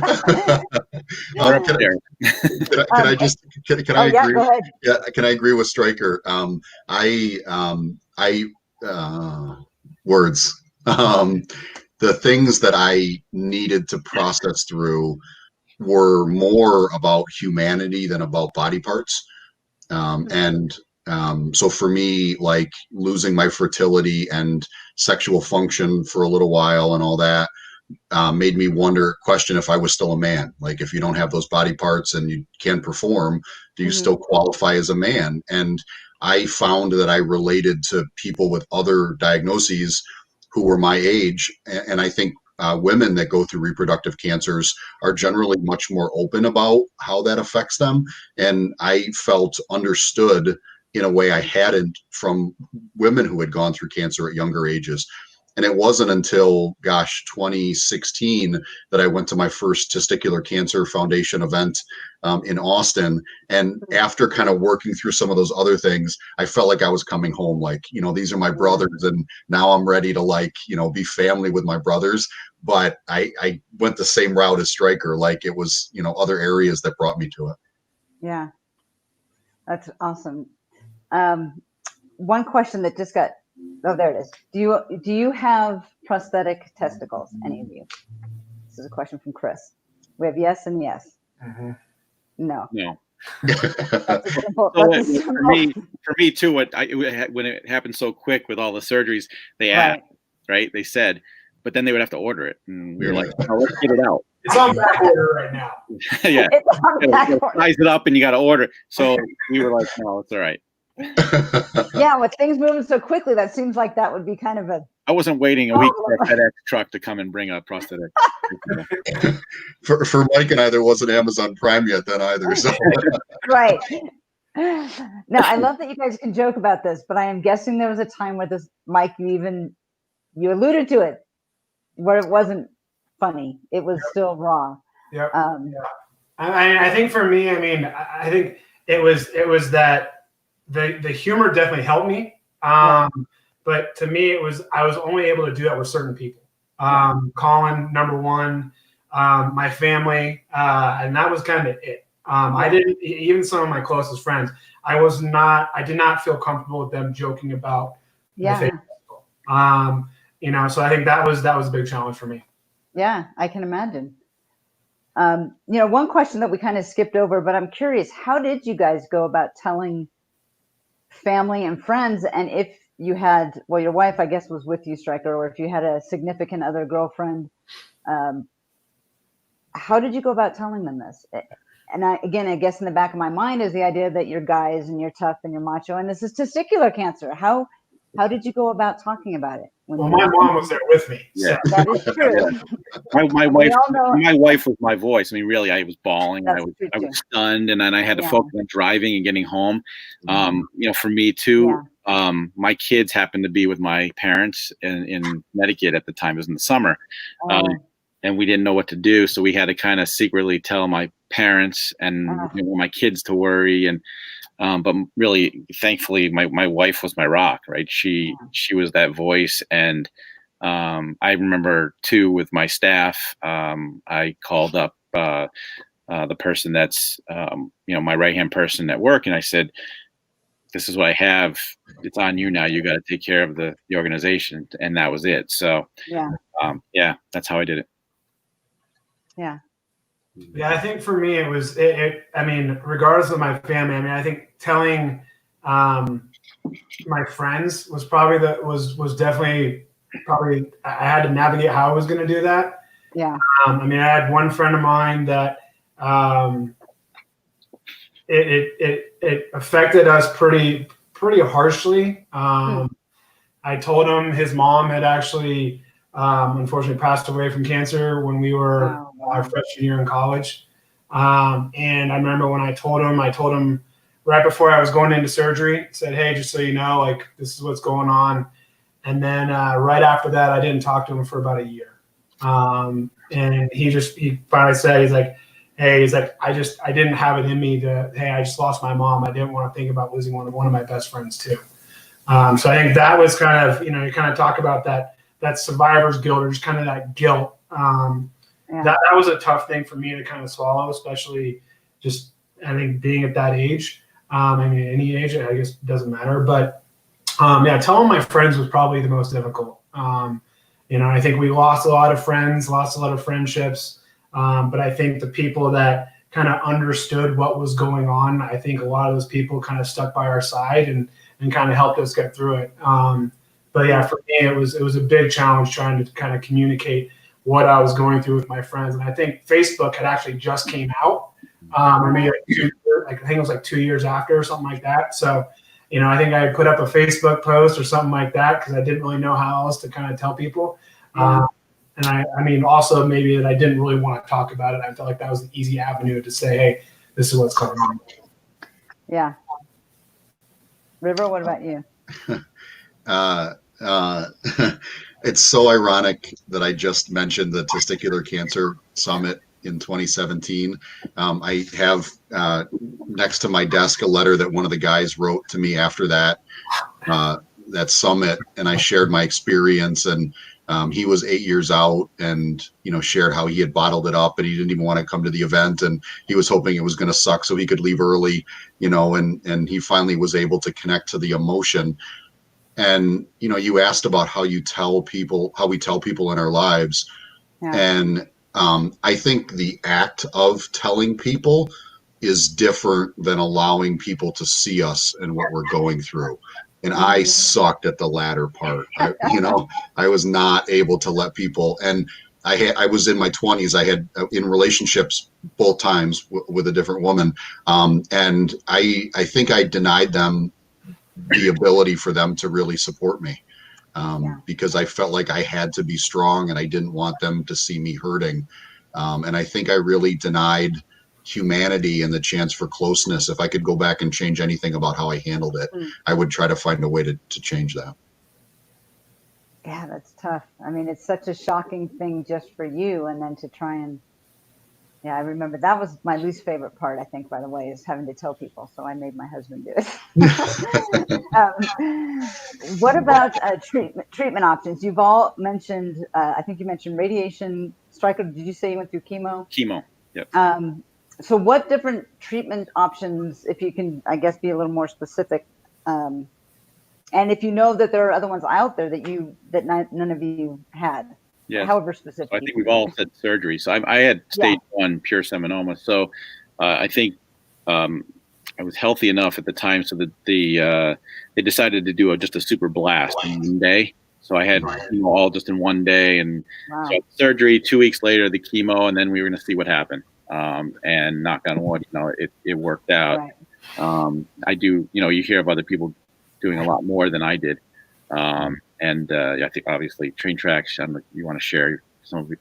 S4: I agree?
S1: Go ahead.
S4: Yeah, can I agree with Stryker? Words. The things that I needed to process through were more about humanity than about body parts. So for me, like losing my fertility and sexual function for a little while and all that made me question if I was still a man. Like, if you don't have those body parts and you can perform, do you still qualify as a man? And I found that I related to people with other diagnoses who were my age. And I think women that go through reproductive cancers are generally much more open about how that affects them. And I felt understood in a way I hadn't from women who had gone through cancer at younger ages. And it wasn't until, 2016 that I went to my first Testicular Cancer Foundation event in Austin. And after kind of working through some of those other things, I felt like I was coming home. Like, you know, these are my brothers, and now I'm ready to, like, you know, be family with my brothers. But I went the same route as Stryker. Like, it was, you know, other areas that brought me to it.
S1: Yeah, that's awesome. One question that just got, oh, there it is. Do you have prosthetic testicles, any of you? This is a question from Chris. We have yes and yes. No. That's simple.
S3: For me too, when it happened so quick with all the surgeries, they asked, right? They said, but then they would have to order it, and we were like, "Oh, let's get it out."
S2: It's on back order right now.
S3: Yeah,
S1: it's on back order.
S3: Size it up, and you got to order it. So we were like, "No, it's all right."
S1: Yeah, with things moving so quickly, that seems like that would be kind of a
S3: I wasn't waiting a week for a FedEx truck to come and bring a prosthetic.
S4: For Mike and I, there wasn't Amazon Prime yet then either. So
S1: Right. Now, I love that you guys can joke about this, but I am guessing there was a time where this, Mike, you alluded to it, where it wasn't funny. It was still raw.
S2: Yeah. I think for me, I mean, I think it was that the humor definitely helped me. But to me, I was only able to do that with certain people. Colin, number one, my family, and that was kind of it. I didn't, even some of my closest friends, I did not feel comfortable with them joking about the physical. So I think that was a big challenge for me.
S1: Yeah, I can imagine. One question that we kind of skipped over, but I'm curious, how did you guys go about telling family and friends? And if you had, well, your wife, I guess, was with you, Stryker, or if you had a significant other girlfriend, how did you go about telling them this? And I guess in the back of my mind is the idea that you're guys and you're tough and you're macho, and this is testicular cancer. How did you go about talking about it?
S2: Well, my mom was there with me.
S3: Yeah.
S2: So.
S1: That is true.
S3: My wife was my voice. I mean, really, I was bawling. I was stunned, and then I had to focus on driving and getting home. For me too, my kids happened to be with my parents in Connecticut at the time. It was in the summer. And we didn't know what to do. So we had to kind of secretly tell my parents and my kids to worry. And but really, thankfully, my wife was my rock, right? She was that voice. And I remember too, with my staff, I called up the person that's my right-hand person at work, and I said, "This is what I have. It's on you now. You got to take care of the organization." And that was it. So that's how I did it.
S2: Yeah, I think for me it was I mean, regardless of my family, I mean, I think telling my friends was probably was definitely I had to navigate how I was going to do that.
S1: Yeah.
S2: I mean, I had one friend of mine that it affected us pretty harshly. I told him his mom had actually unfortunately passed away from cancer when we were our freshman year in college. And I remember when I told him right before I was going into surgery, said, "Hey, just so you know, like, this is what's going on." And then right after that, I didn't talk to him for about a year. And he finally said, he's like, "Hey," he's like, I didn't have it in me I just lost my mom. I didn't want to think about losing one of my best friends too. So I think that was kind of, you kind of talk about that survivor's guilt, or just kind of that guilt. That was a tough thing for me to kind of swallow, especially just, I think, being at that age. I mean, any age, I guess it doesn't matter. But telling my friends was probably the most difficult. I think we lost a lot of friends, lost a lot of friendships. But I think the people that kind of understood what was going on, I think a lot of those people kind of stuck by our side and kind of helped us get through it. But yeah, for me, it was a big challenge trying to kind of communicate what I was going through with my friends. And I think Facebook had actually just came out, or maybe I think it was like 2 years after or something like that. So, I think I put up a Facebook post or something like that because I didn't really know how else to kind of tell people. And I mean, also maybe that I didn't really want to talk about it. I felt like that was an easy avenue to say, "Hey, this is what's going on."
S1: Yeah. River, what about you?
S4: It's so ironic that I just mentioned the Testicular Cancer Summit in 2017. I have next to my desk a letter that one of the guys wrote to me after that summit, and I shared my experience. And he was 8 years out, and shared how he had bottled it up, and he didn't even want to come to the event, and he was hoping it was going to suck so he could leave early, and he finally was able to connect to the emotion. And you asked about how we tell people in our lives, and I think the act of telling people is different than allowing people to see us and what we're going through. And I sucked at the latter part. I was not able to let people, and I was in my 20s. I had in relationships both times with a different woman. And I think I denied them the ability for them to really support me. because I felt like I had to be strong and I didn't want them to see me hurting. And I think I really denied humanity and the chance for closeness. If I could go back and change anything about how I handled it, I would try to find a way to change that.
S1: Yeah, that's tough. I mean, it's such a shocking thing just for you, and then to try and, yeah, I remember that was my least favorite part, I think, by the way, is having to tell people. So I made my husband do it. What about treatment options? You've all mentioned, I think you mentioned radiation. Stryker, did you say you went through chemo?
S3: Chemo, yep.
S1: So what different treatment options, if you can, I guess, be a little more specific, and if you know that there are other ones out there that none of you had,
S3: yes.
S1: However specific.
S3: So I think we've all said surgery. So I had stage 1 pure seminoma. So I think I was healthy enough at the time so that they decided to do just a super blast in 1 day. So I had chemo all just in 1 day, and so surgery 2 weeks later, the chemo, and then we were going to see what happened. And knock on wood, it worked out. Right. I do, you hear of other people doing a lot more than I did. I think obviously train tracks, you want to share some of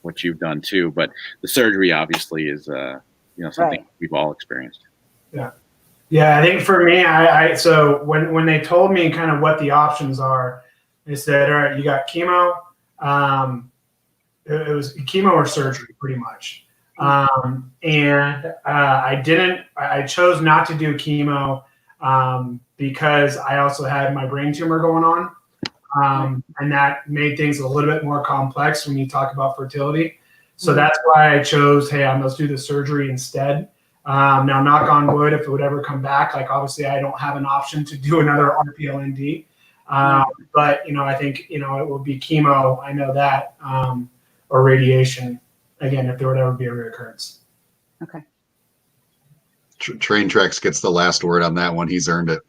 S3: what you've done too, but the surgery obviously is, something we've all experienced.
S2: Yeah. Yeah. I think for me, so when they told me kind of what the options are, they said, all right, you got chemo. It was chemo or surgery pretty much. I chose not to do chemo, because I also had my brain tumor going on. And that made things a little bit more complex when you talk about fertility. So that's why I chose, hey, let's do the surgery instead. Now, knock on wood, if it would ever come back, like obviously I don't have an option to do another RPLND. But, I think, it will be chemo. I know that, or radiation, again, if there would ever be a reoccurrence.
S1: Okay.
S4: Train Tracks gets the last word on that one. He's earned it.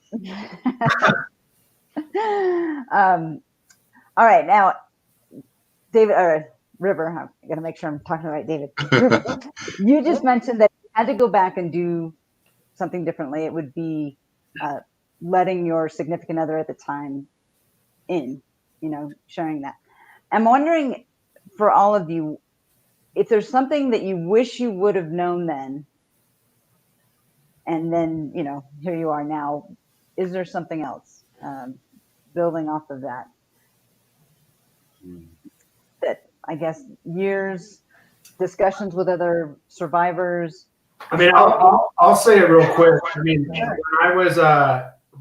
S1: All right, now, David, River, I'm going to make sure I'm talking about David. River, you just mentioned that you had to go back and do something differently. It would be letting your significant other at the time in, sharing that. I'm wondering, for all of you, if there's something that you wish you would have known then, and then, here you are now, is there something else building off of that? That, I guess, years, discussions with other survivors.
S2: I mean, I'll say it real quick. I mean, when I was,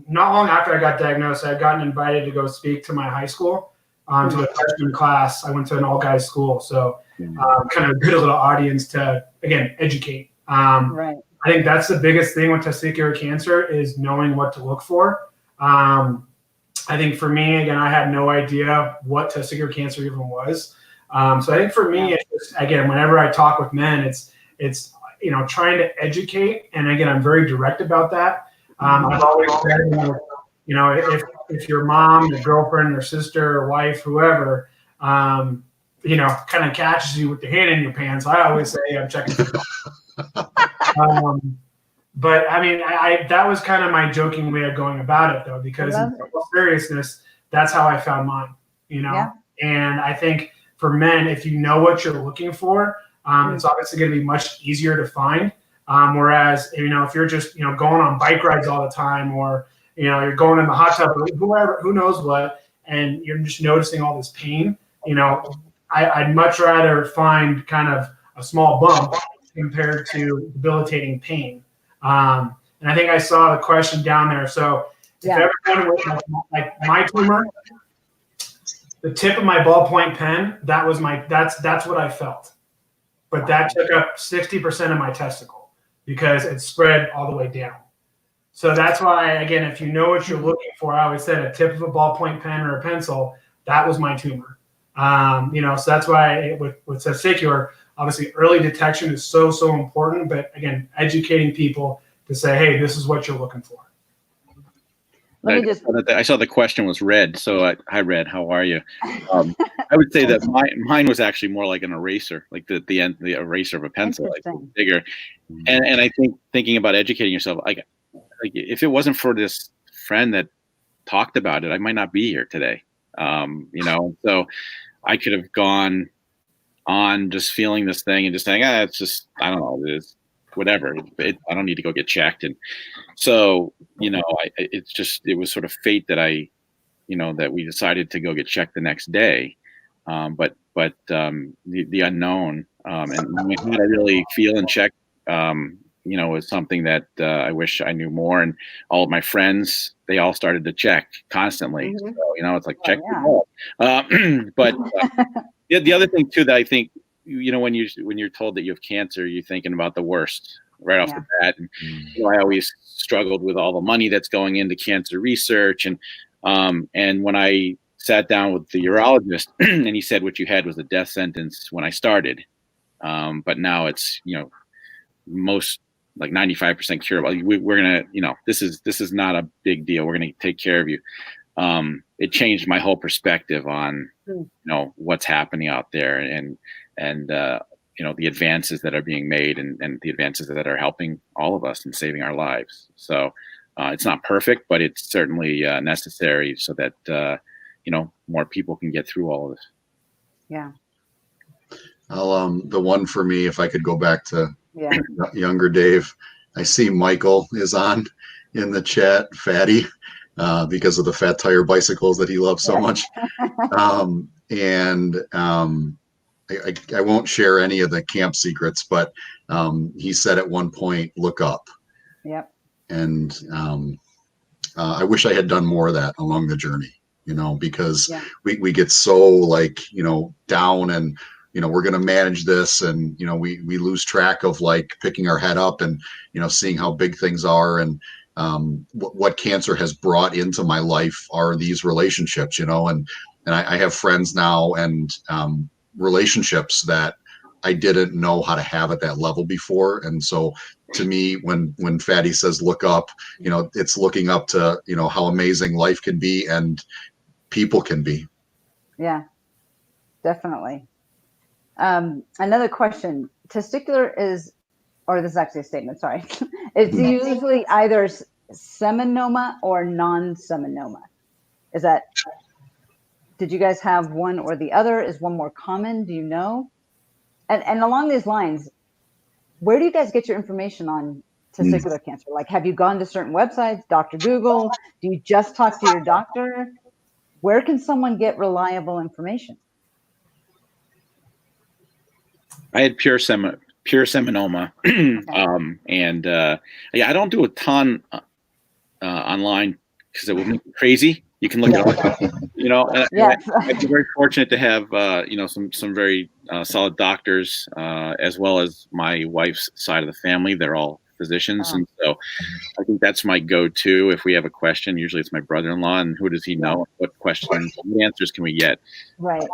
S2: not long after I got diagnosed, I had gotten invited to go speak to my high school, to the freshman class. I went to an all-guys school, so kind of a good little audience to, again, educate. Right. I think that's the biggest thing with testicular cancer is knowing what to look for. I think for me, again, I had no idea what testicular cancer even was. So I think for me, it's just, again, whenever I talk with men, it's trying to educate. And again, I'm very direct about that. I've always said, if your mom, your girlfriend, your sister, or wife, whoever, kind of catches you with your hand in your pants, I always say I'm checking. But I mean, that was kind of my joking way of going about it, though, because in all seriousness, that's how I found mine, And I think for men, if you know what you're looking for, it's obviously going to be much easier to find. Whereas, if you're just, going on bike rides all the time, or, you're going in the hot tub, or who knows what, and you're just noticing all this pain, I'd much rather find kind of a small bump compared to debilitating pain. And I think I saw the question down there. So if everyone was like my tumor, the tip of my ballpoint pen, that's what I felt. But that took up 60% of my testicle because it spread all the way down. So that's why, again, if you know what you're looking for, I always said a tip of a ballpoint pen or a pencil, that was my tumor. So that's why with testicular, obviously early detection is so important. But again, educating people to say, hey, this is what you're looking for.
S3: I saw the question was red. So hi, Red. How are you? I would say that mine was actually more like an eraser, like the eraser of a pencil, like bigger. And I think thinking about educating yourself, like if it wasn't for this friend that talked about it, I might not be here today. So I could have gone on just feeling this thing and just saying, it's just, I don't know, it's whatever. I don't need to go get checked. And so, it was sort of fate that that we decided to go get checked the next day. But the unknown, and how to really feel and check, is something that I wish I knew more. And all of my friends, they all started to check constantly.
S1: Mhm.
S3: So, it's like check.
S1: Yeah.
S3: But the other thing too that I think, when you're told that you have cancer, you're thinking about the worst right off the bat. And I always struggled with all the money that's going into cancer research. And when I sat down with the urologist and he said what you had was a death sentence when I started, but now it's most like 95% curable. We're gonna this is not a big deal. We're gonna take care of you. It changed my whole perspective on what's happening out there and the advances that are being made and the advances that are helping all of us and saving our lives. So it's not perfect, but it's certainly necessary so that more people can get through all of this.
S1: Yeah.
S4: The one for me, if I could go back to younger Dave, I see Michael is on in the chat, Fatty, because of the fat tire bicycles that he loves so much. I won't share any of the camp secrets, but he said at one point, look up.
S1: Yep.
S4: And I wish I had done more of that along the journey, because we get so down and, we're going to manage this. And, we lose track of picking our head up and, seeing how big things are. And what cancer has brought into my life are these relationships, and I have friends now and relationships that I didn't know how to have at that level before. And so to me, when Fatty says look up, it's looking up to, how amazing life can be and people can be.
S1: Yeah, definitely. Another question. Testicular is, or this is actually a statement, sorry. It's usually either seminoma or non-seminoma. Did you guys have one or the other? Is one more common? Do you know? And along these lines, where do you guys get your information on testicular cancer? Have you gone to certain websites, Dr. Google? Do you just talk to your doctor? Where can someone get reliable information?
S3: I had pure seminoma. I don't do a ton online because it will make you crazy. You can look it up, I've been very fortunate to have, some very solid doctors, as well as my wife's side of the family. They're all physicians. And so I think that's my go-to. If we have a question, usually it's my brother-in-law, and who does he know? What questions, what answers can we get?
S1: Right.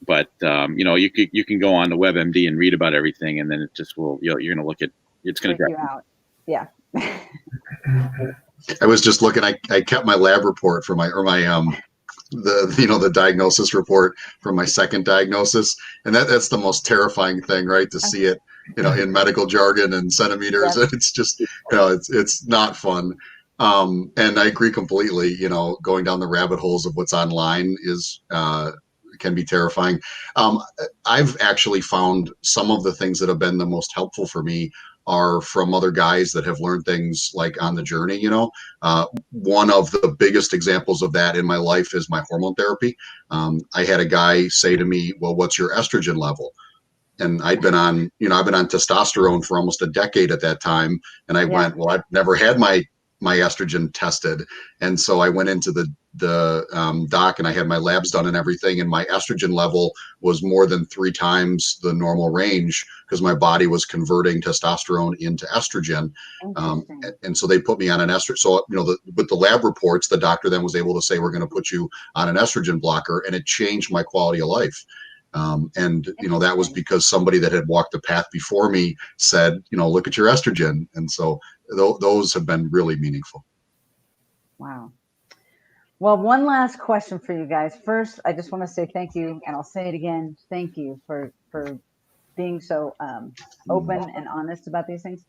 S3: But, you can go on the WebMD and read about everything, and then it just will, you're going to look at, it's going to
S1: you out. Yeah.
S4: I was just looking, I kept my lab report for the diagnosis report from my second diagnosis. And that's the most terrifying thing, right? To see it, in medical jargon and centimeters. Yep. It's just, it's not fun. And I agree completely, going down the rabbit holes of what's online can be terrifying. I've actually found some of the things that have been the most helpful for me are from other guys that have learned things on the journey. One of the biggest examples of that in my life is my hormone therapy. I had a guy say to me, well, what's your estrogen level? And I've been on testosterone for almost a decade at that time. And I went, well, I've never had my estrogen tested. And so I went into the doc and I had my labs done and everything. And my estrogen level was more than 3 times the normal range because my body was converting testosterone into estrogen. And so they put me on an estrogen. So, with the lab reports, the doctor then was able to say, we're going to put you on an estrogen blocker. And it changed my quality of life. That was because somebody that had walked the path before me said, look at your estrogen. And so those have been really meaningful.
S1: Wow. Well, one last question for you guys. First, I just want to say thank you, and I'll say it again. Thank you for being so open and honest about these things.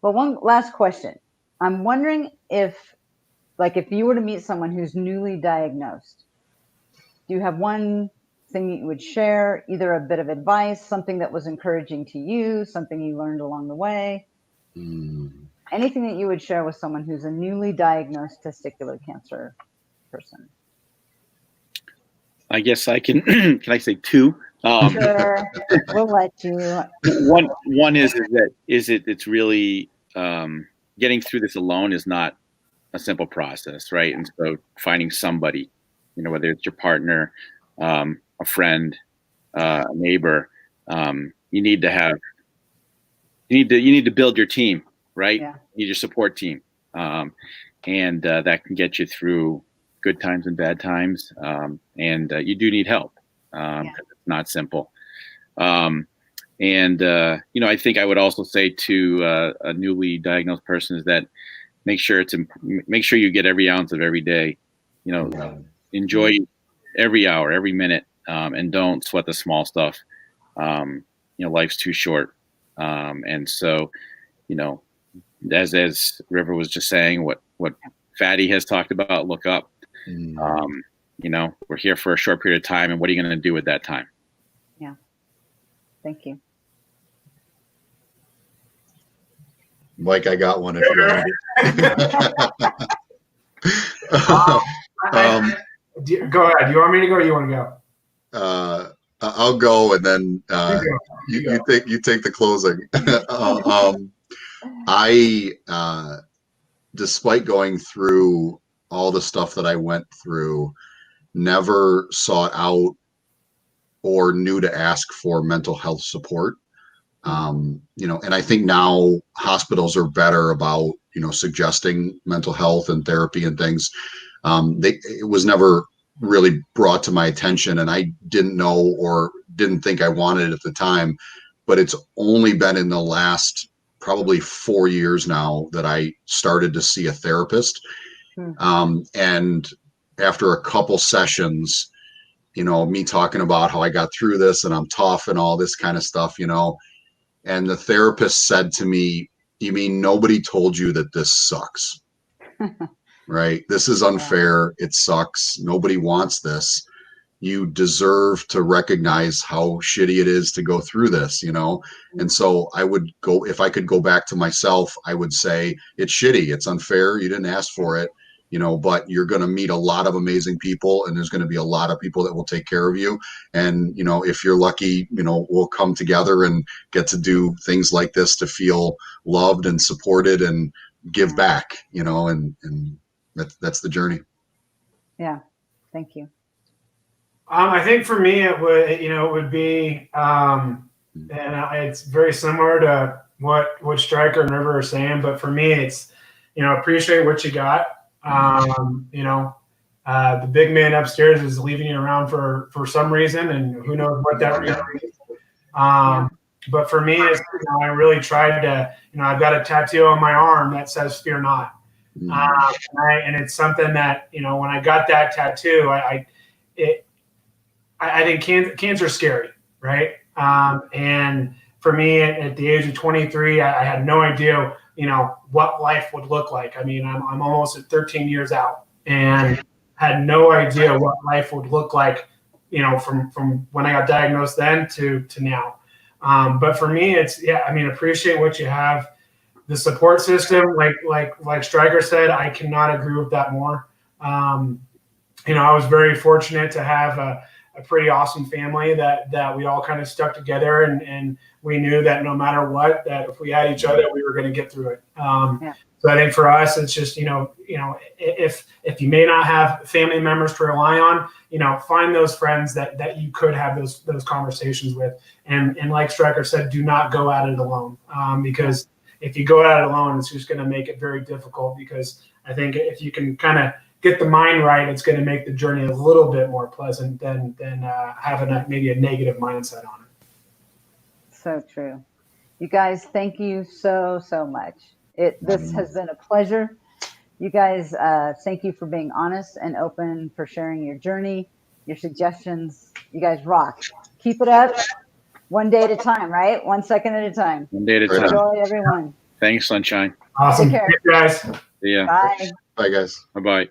S1: But one last question. I'm wondering if you were to meet someone who's newly diagnosed, do you have one thing that you would share, either a bit of advice, something that was encouraging to you, something you learned along the way? Anything that you would share with someone who's a newly diagnosed testicular cancer person?
S3: I guess I can. Can I say two?
S1: Sure, we'll let you.
S3: One is that it's really getting through this alone is not a simple process, right? And so finding somebody, whether it's your partner, a friend, a neighbor, you need to build your team, right?
S1: Yeah.
S3: You need your support team, and that can get you through good times and bad times, and you do need help. It's not simple. I think I would also say to a newly diagnosed person is that make sure you get every ounce of every day. Enjoy every hour, every minute, and don't sweat the small stuff. Life's too short, and so as River was just saying, what Fatty has talked about, look up. We're here for a short period of time, and what are you going to do with that time?
S1: Yeah. Thank you.
S4: Mike, I got one if you want to.
S2: Go ahead. Do you want me to go or you want to
S4: go? I'll go, and then you take the closing. I despite going through all the stuff that I went through, never sought out or knew to ask for mental health support. And I think now hospitals are better about, suggesting mental health and therapy and things. It was never really brought to my attention, and I didn't know or didn't think I wanted it at the time, but it's only been in the last probably 4 years now that I started to see a therapist. And after a couple sessions, me talking about how I got through this and I'm tough and all this kind of stuff, and the therapist said to me, "You mean nobody told you that this sucks?" Right? This is unfair. It sucks. Nobody wants this. You deserve to recognize how shitty it is to go through this, And so I would go, if I could go back to myself, I would say, it's shitty. It's unfair. You didn't ask for it. But you're going to meet a lot of amazing people, and there's going to be a lot of people that will take care of you. And, if you're lucky, we'll come together and get to do things like this to feel loved and supported and give back, and that's the journey.
S1: Yeah. Thank you.
S2: I think for me, it would be, and it's very similar to what Stryker and River are saying, but for me, it's, appreciate what you got. The big man upstairs is leaving you around for some reason, and who knows what that reason is. But for me, it's, I really tried to, I've got a tattoo on my arm that says "Fear Not," and it's something that, when I got that tattoo, I think cancer is scary, right? And for me, at the age of 23, I had no idea, what life would look like. I mean, I'm almost at 13 years out, and had no idea what life would look like, from when I got diagnosed then to now. But for me, it's, appreciate what you have. The support system, like Stryker said, I cannot agree with that more. I was very fortunate to have a pretty awesome family that we all kind of stuck together, and we knew that no matter what, that if we had each other, we were going to get through it. So I think for us, it's just, if you may not have family members to rely on, find those friends that you could have those conversations with. And like Stryker said, do not go at it alone, because if you go at it alone, it's just going to make it very difficult, because I think if you can kind of get the mind right, it's going to make the journey a little bit more pleasant than having maybe a negative mindset on it.
S1: So true. You guys, thank you so much. This has been a pleasure. You guys, thank you for being honest and open, for sharing your journey, your suggestions. You guys rock. Keep it up. One day at a time, right? 1 second at a time.
S3: One day at a time.
S1: Enjoy, everyone.
S3: Thanks, Sunshine.
S2: Awesome.
S1: Take care.
S2: Thank you, guys.
S3: See ya.
S1: Bye.
S4: Bye, guys.
S3: Bye-bye.